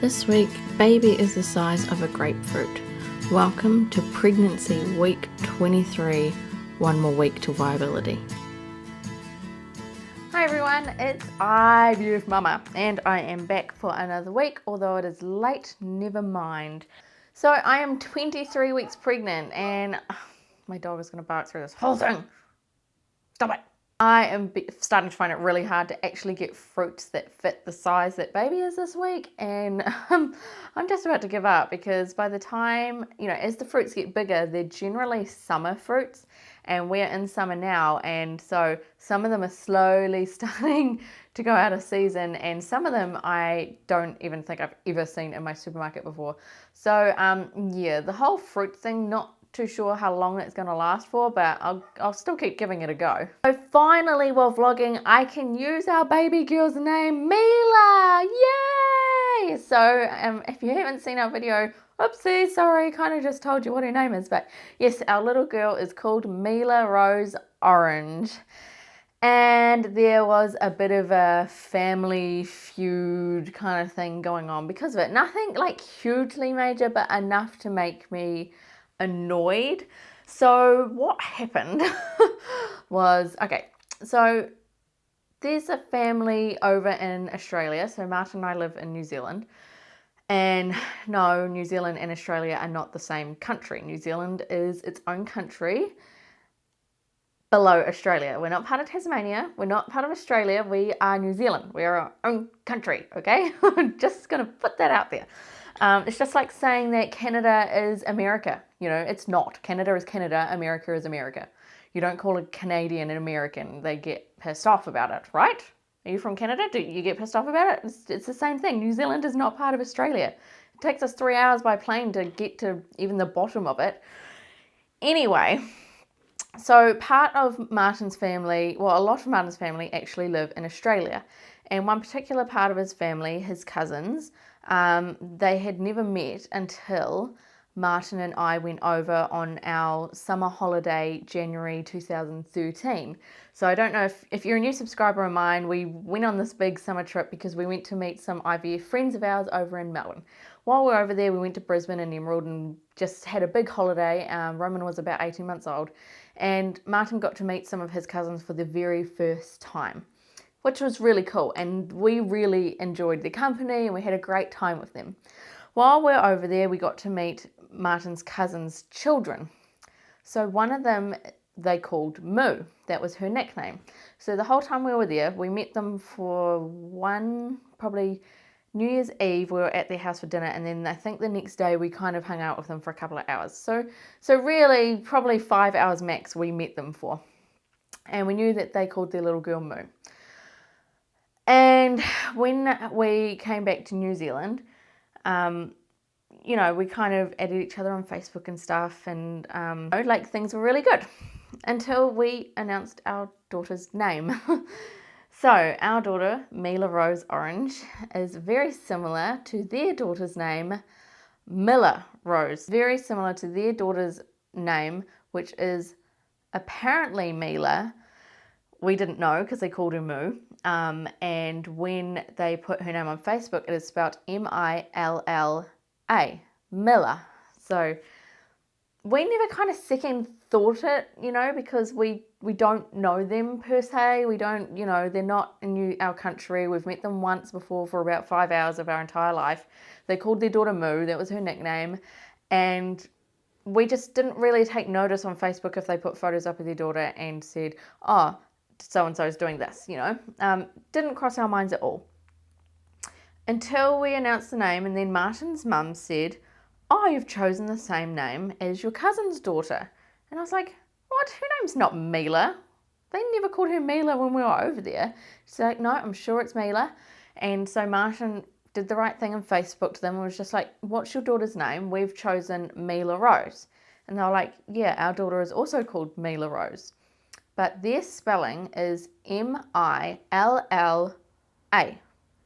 This week, baby is the size of a grapefruit. Welcome to pregnancy week 23, one more week to viability. Hi everyone, it's IVF Mama and I am back for another week, although it is late, never mind. So I am 23 weeks pregnant and my dog is going to bark through this whole thing. Stop it. I am starting to find it really hard to actually get fruits that fit the size that baby is this week, and I'm just about to give up because by the time, as the fruits get bigger, they're generally summer fruits and we're in summer now, and so some of them are slowly starting to go out of season and some of them I don't even think I've ever seen in my supermarket before. So the whole fruit thing, not too sure how long it's going to last for, but I'll still keep giving it a go. So finally, while vlogging, I can use our baby girl's name, Mila! Yay! So if you haven't seen our video, oopsie, sorry, kind of just told you what her name is, but yes, our little girl is called Mila Rose Orange. And there was a bit of a family feud kind of thing going on because of it. Nothing like hugely major, but enough to make me annoyed. So what happened was, so there's a family over in Australia. So Martin and I live in New Zealand. And no, New Zealand and Australia are not the same country. New Zealand is its own country below Australia. We're not part of Tasmania. We're not part of Australia. We are New Zealand. We are our own country, okay? I'm just going to put that out there. It's just like saying that Canada is America. It's not. Canada is Canada. America is America. You don't call a Canadian an American. They get pissed off about it, right? Are you from Canada? Do you get pissed off about it? It's the same thing. New Zealand is not part of Australia. It takes us 3 hours by plane to get to even the bottom of it. Anyway, so part of Martin's family, well, a lot of Martin's family actually live in Australia. And one particular part of his family, his cousins, they had never met until Martin and I went over on our summer holiday, January 2013. So I don't know if you're a new subscriber of mine, we went on this big summer trip because we went to meet some IVF friends of ours over in Melbourne. While we were over there, we went to Brisbane and Emerald and just had a big holiday. Roman was about 18 months old and Martin got to meet some of his cousins for the very first time, which was really cool. And we really enjoyed their company and we had a great time with them. While we're over there, we got to meet Martin's cousins' children. So one of them they called Moo. That was her nickname. So the whole time we were there, we met them for probably New Year's Eve. We were at their house for dinner, and then I think the next day we kind of hung out with them for a couple of hours. So really probably 5 hours max we met them for. And we knew that they called their little girl Moo. And when we came back to New Zealand, we kind of added each other on Facebook and stuff, and things were really good until we announced our daughter's name. So our daughter, Mila Rose Orange, is very similar to their daughter's name, Mila Rose. Very similar to their daughter's name, which is apparently Mila. We didn't know because they called her Moo. And when they put her name on Facebook, it is spelled Milla, Milla. So we never kind of second thought it, because we don't know them per se. We don't, they're not in our country. We've met them once before for about 5 hours of our entire life. They called their daughter Moo. That was her nickname. And we just didn't really take notice on Facebook if they put photos up of their daughter and said, oh, so-and-so is doing this, didn't cross our minds at all. Until we announced the name, and then Martin's mum said, oh, you've chosen the same name as your cousin's daughter. And I was like, what? Her name's not Mila. They never called her Mila when we were over there. She's like, no, I'm sure it's Mila. And so Martin did the right thing and Facebooked them and was just like, what's your daughter's name? We've chosen Mila Rose. And they were like, yeah, our daughter is also called Mila Rose. But their spelling is Milla.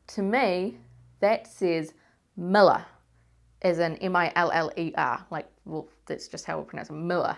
To me, that says Miller, as in Miller. That's just how we pronounce it, Miller.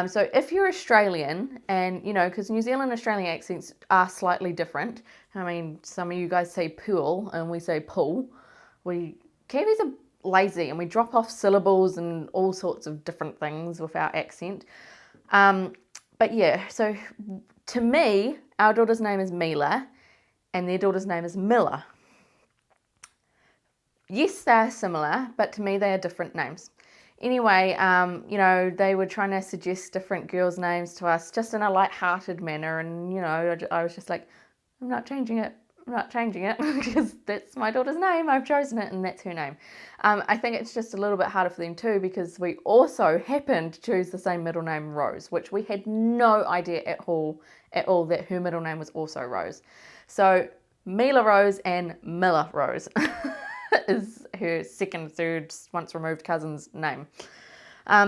So if you're Australian, and because New Zealand and Australian accents are slightly different. I mean, some of you guys say pool and we say pool. Kiwis are lazy and we drop off syllables and all sorts of different things with our accent. But yeah, so to me, our daughter's name is Mila and their daughter's name is Miller. Yes, they're similar, but to me they are different names. Anyway, you know, they were trying to suggest different girls' names to us just in a light-hearted manner, and you know, I was just like, I'm not changing it. I'm not changing it because that's my daughter's name. I've chosen it and that's her name. I think it's just a little bit harder for them too because we also happened to choose the same middle name, Rose, which we had no idea at all that her middle name was also Rose. So Mila Rose and Miller Rose is her second, third, once removed cousin's name.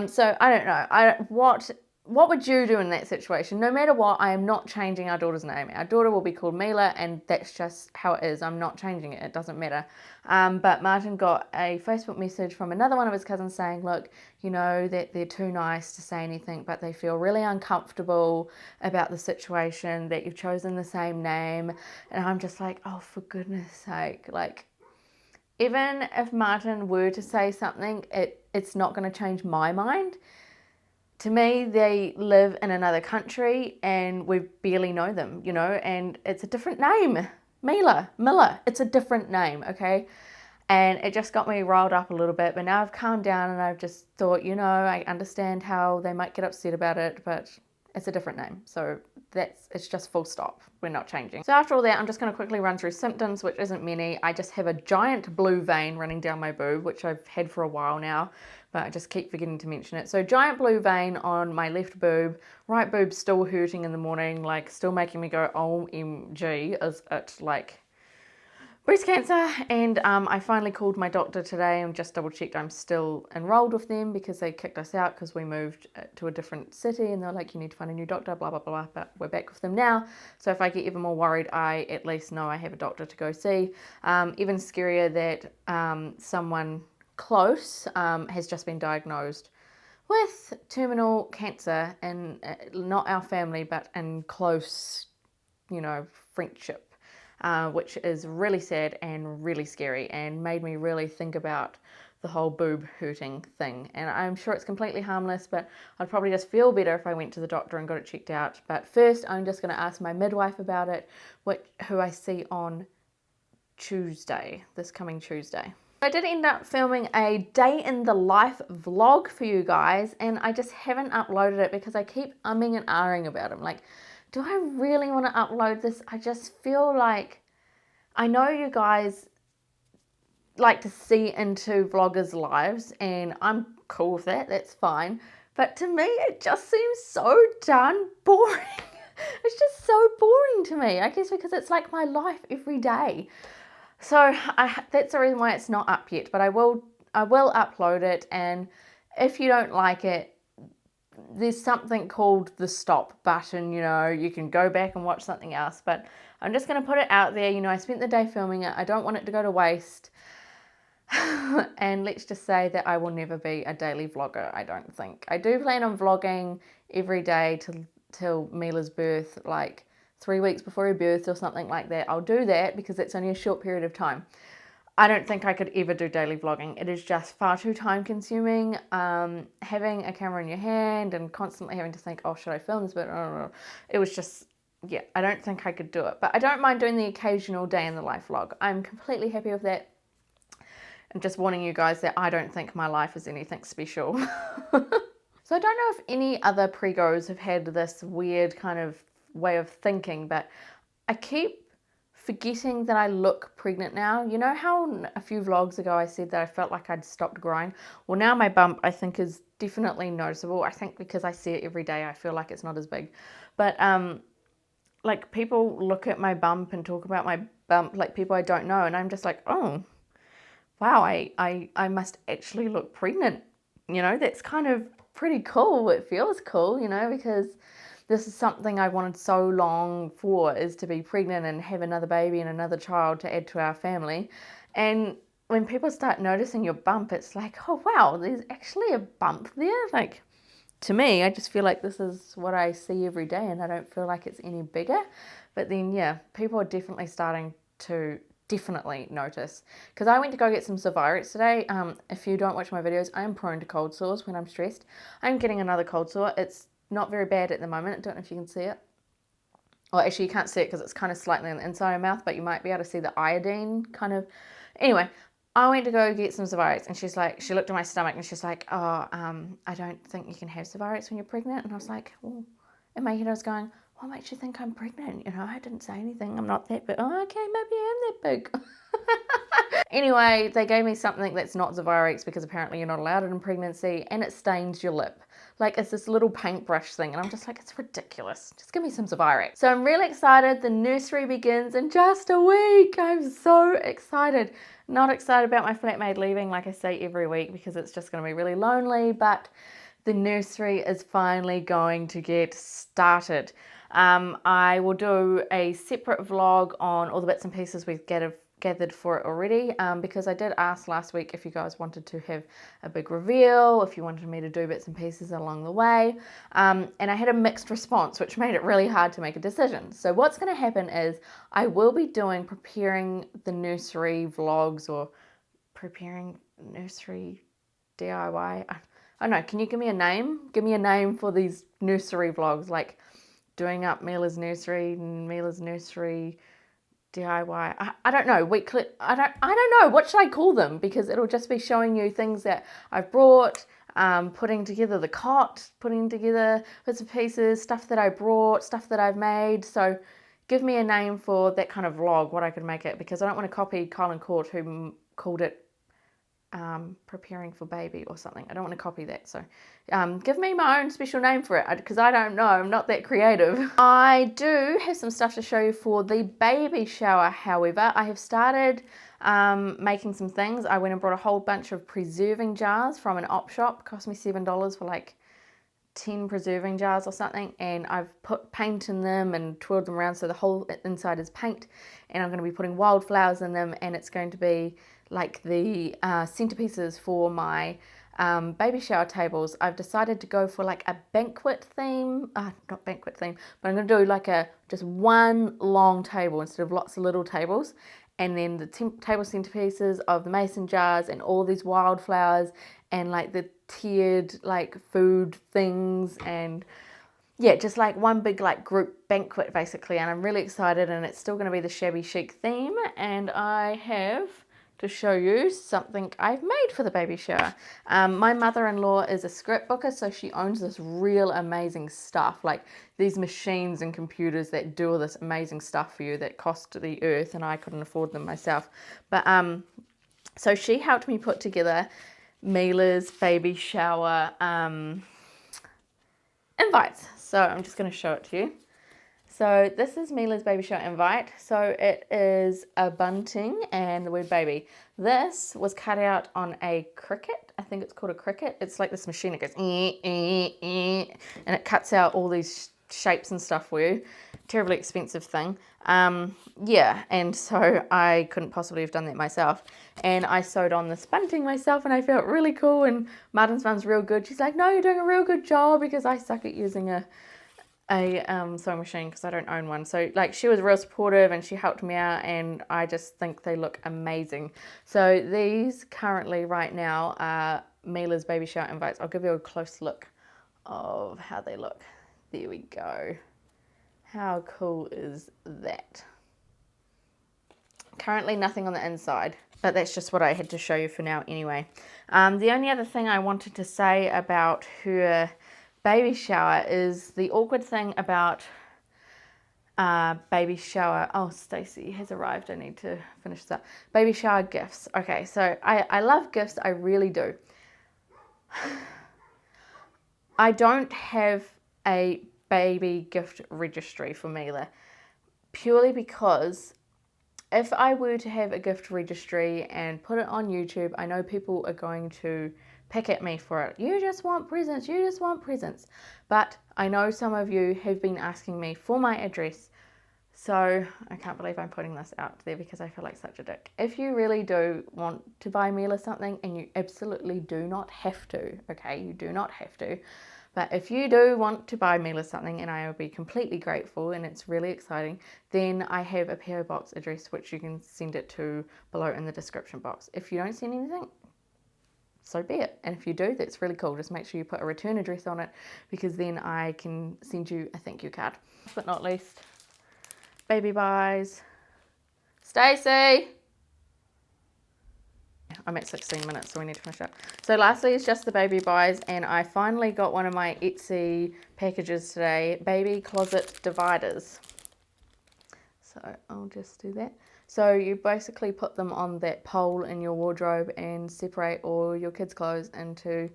So I don't know. What would you do in that situation? No matter what, I am not changing our daughter's name. Our daughter will be called Mila, and that's just how it is. I'm not changing it. It doesn't matter. But Martin got a Facebook message from another one of his cousins saying, look, you know, that they're too nice to say anything, but they feel really uncomfortable about the situation, that you've chosen the same name. And I'm just like, oh, for goodness sake. Like, even if Martin were to say something, it's not going to change my mind. To me, they live in another country and we barely know them, you know, and it's a different name. Miller, it's a different name, okay? And it just got me riled up a little bit, but now I've calmed down and I've just thought, you know, I understand how they might get upset about it, but it's a different name. So it's just full stop. We're not changing. So after all that, I'm just going to quickly run through symptoms, which isn't many. I just have a giant blue vein running down my boob, which I've had for a while now, but I just keep forgetting to mention it. So giant blue vein on my left boob, right boob still hurting in the morning, like still making me go, OMG, is it like breast cancer? And I finally called my doctor today and just double checked I'm still enrolled with them because they kicked us out because we moved to a different city and they're like, you need to find a new doctor, blah, blah, blah, but we're back with them now. So if I get even more worried, I at least know I have a doctor to go see. Even scarier that someone close has just been diagnosed with terminal cancer in not our family, but in close, you know, friendship. Which is really sad and really scary and made me really think about the whole boob hurting thing. And I'm sure it's completely harmless, but I'd probably just feel better if I went to the doctor and got it checked out. But first, I'm just going to ask my midwife about it, who I see on Tuesday, this coming Tuesday. I did end up filming a day in the life vlog for you guys, and I just haven't uploaded it because I keep umming and ahhing about it. Like, do I really want to upload this? I just feel like, I know you guys like to see into vloggers' lives, and I'm cool with that, that's fine. But to me, it just seems so darn boring. It's just so boring to me, I guess because it's like my life every day. So that's the reason why it's not up yet, but I will upload it, and if you don't like it, there's something called the stop button, you know, you can go back and watch something else, but I'm just going to put it out there, you know, I spent the day filming it, I don't want it to go to waste, and let's just say that I will never be a daily vlogger, I don't think. I do plan on vlogging every day till Mila's birth, like 3 weeks before her birth or something like that. I'll do that because it's only a short period of time. I don't think I could ever do daily vlogging. It is just far too time consuming. Having a camera in your hand and constantly having to think, oh, should I film this bit? It was just, yeah, I don't think I could do it. But I don't mind doing the occasional day in the life vlog. I'm completely happy with that. I'm just warning you guys that I don't think my life is anything special. So I don't know if any other pregos have had this weird kind of way of thinking, but I keep forgetting that I look pregnant now. You know how a few vlogs ago I said that I felt like I'd stopped growing? Well, now my bump I think is definitely noticeable. I think because I see it every day I feel like it's not as big. But like people look at my bump and talk about my bump like people I don't know, and I'm just like, oh wow, I must actually look pregnant. You know, that's kind of pretty cool. It feels cool, you know, because this is something I wanted so long for, is to be pregnant and have another baby and another child to add to our family. And when people start noticing your bump, it's like, oh wow, there's actually a bump there. Like, to me, I just feel like this is what I see every day and I don't feel like it's any bigger. But then, yeah, people are definitely starting to definitely notice. Because I went to go get some Zovirex today. If you don't watch my videos, I am prone to cold sores when I'm stressed. I'm getting another cold sore. It's not very bad at the moment. I don't know if you can see it. Well, actually, you can't see it because it's kind of slightly on the inside of my mouth, but you might be able to see the iodine kind of. Anyway, I went to go get some Zovirex, and she's like, she looked at my stomach, and she's like, oh, I don't think you can have Zovirex when you're pregnant. And I was like, well, in my head I was going, what makes you think I'm pregnant? You know, I didn't say anything. I'm not that big. Oh, okay, maybe I am that big. Anyway, they gave me something that's not Zovirex because apparently you're not allowed it in pregnancy, and it stains your lip. Like, it's this little paintbrush thing, and I'm just like, it's ridiculous. Just give me some Zovirex. So I'm really excited. The nursery begins in just a week. I'm so excited. Not excited about my flatmate leaving, like I say every week, because it's just going to be really lonely, but the nursery is finally going to get started. I will do a separate vlog on all the bits and pieces we've gathered for it already, because I did ask last week if you guys wanted to have a big reveal, if you wanted me to do bits and pieces along the way, and I had a mixed response, which made it really hard to make a decision. So what's going to happen is I will be preparing the nursery vlogs, or preparing nursery DIY. I don't know, can you give me a name? Give me a name for these nursery vlogs, like doing up Mila's nursery and Mila's nursery DIY. I don't know, weekly. I don't know, what should I call them? Because it'll just be showing you things that I've brought, putting together the cot, putting together bits and pieces, stuff that I brought, stuff that I've made. So give me a name for that kind of vlog, what I could make it, because I don't want to copy Colin Court, who called it preparing for baby or something. I don't want to copy that. So give me my own special name for it, because I don't know. I'm not that creative. I do have some stuff to show you for the baby shower. However, I have started making some things. I went and brought a whole bunch of preserving jars from an op shop. It cost me $7 for like 10 preserving jars or something, and I've put paint in them and twirled them around so the whole inside is paint, and I'm going to be putting wildflowers in them, and it's going to be like the centerpieces for my baby shower tables. I've decided to go for like a banquet theme, not banquet theme, but I'm going to do like just one long table instead of lots of little tables, and then the table centerpieces of the mason jars and all these wildflowers and like the tiered like food things, and yeah, just like one big like group banquet basically. And I'm really excited, and it's still going to be the shabby chic theme, and I have to show you something I've made for the baby shower. My mother-in-law is a scrapbooker, so she owns this real amazing stuff, like these machines and computers that do all this amazing stuff for you that cost the earth, and I couldn't afford them myself. But so she helped me put together Mila's baby shower invites. So I'm just going to show it to you. So this is Mila's baby shower invite. So it is a bunting and the word baby. This was cut out on a Cricut. I think it's called a Cricut. It's like this machine that goes and it cuts out all these shapes and stuff for you. Terribly expensive thing. Yeah, and so I couldn't possibly have done that myself. And I sewed on this bunting myself, and I felt really cool. And Martin's mum's real good. She's like, no, you're doing a real good job, because I suck at using a sewing machine because I don't own one. So like, she was real supportive and she helped me out, and I just think they look amazing. So these currently right now are Mila's baby shower invites. I'll give you a close look of how they look. There we go. How cool is that? Currently nothing on the inside, but that's just what I had to show you for now anyway. The only other thing I wanted to say about her baby shower is the awkward thing about baby shower. Oh, Stacey has arrived. I need to finish that. Baby shower gifts. Okay, so I love gifts. I really do. I don't have a baby gift registry for Mila, purely because if I were to have a gift registry and put it on YouTube, I know people are going to pick at me for it. You just want presents, you just want presents. But I know some of you have been asking me for my address, so I can't believe I'm putting this out there because I feel like such a dick. If you really do want to buy Mila something, and you absolutely do not have to, okay, you do not have to, But if you do want to buy Mila something, and I will be completely grateful, and it's really exciting, then I have a PO box address which you can send it to below in the description box. If you don't send anything, so be it. And if you do, that's really cool. Just make sure you put a return address on it, because then I can send you a thank you card. Last but not least, baby buys. Stacey! I'm at 16 minutes, so we need to finish up. So lastly, it's just the baby buys, and I finally got one of my Etsy packages today, baby closet dividers. So I'll just do that. So you basically put them on that pole in your wardrobe and separate all your kids' clothes into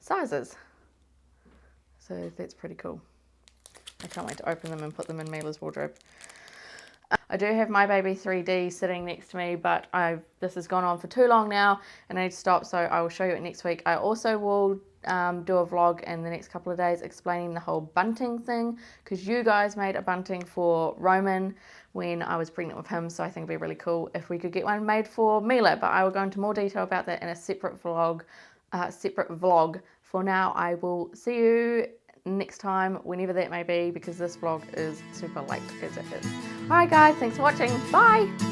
sizes. So that's pretty cool. I can't wait to open them and put them in Mila's wardrobe. I do have My Baby 3D sitting next to me, but this has gone on for too long now and I need to stop, so I will show you it next week. I also will do a vlog in the next couple of days explaining the whole bunting thing, because you guys made a bunting for Roman when I was pregnant with him, so I think it'd be really cool if we could get one made for Mila, but I will go into more detail about that in a separate vlog. For now, I will see you next time, whenever that may be, because this vlog is super late as it is. Alright guys, thanks for watching. Bye!